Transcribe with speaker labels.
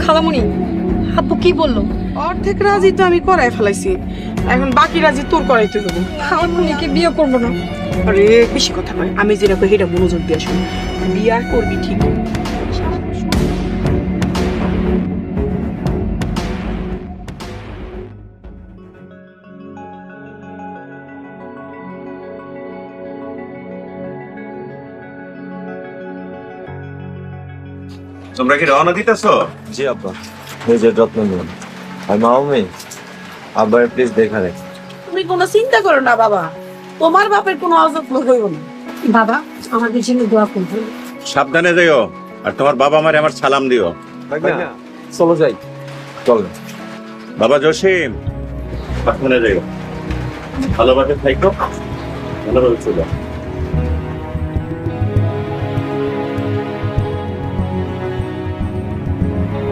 Speaker 1: খালামণি, আব্বু কি বললো?
Speaker 2: অর্ধেক রাজি তো আমি করাই ফেলাইছি, এখন বাকি রাজি তোর করাইতে হবো।
Speaker 1: খালামণিকে বিয়ে করবো না।
Speaker 2: আরে বেশি কথা নয়, আমি যেটা কই সেটা মনোযোগ দিয়ে শুন। বিয়া করবি ঠিক।
Speaker 3: তোমরা কি রওনা দিতেছো?
Speaker 4: জি আব্বা, নিজের যত্ন নিন। আর মামনি, আব্বার প্লিজ দেখা রেখ।
Speaker 2: তুমি কোনো চিন্তা করো না বাবা, তোমার বাপের কোনো অযত্ন হইব না।
Speaker 1: বাবা, আমাদের জন্য দোয়া করবো।
Speaker 3: সাবধানে যাইও, আর তোমার বাবা মারে আমার সালাম দিও।
Speaker 4: চলো যাই। চল।
Speaker 3: বাবা জসিম, সাবধানে যাইও, ভালোভাবে থাইকো, ভালোভাবে চলো।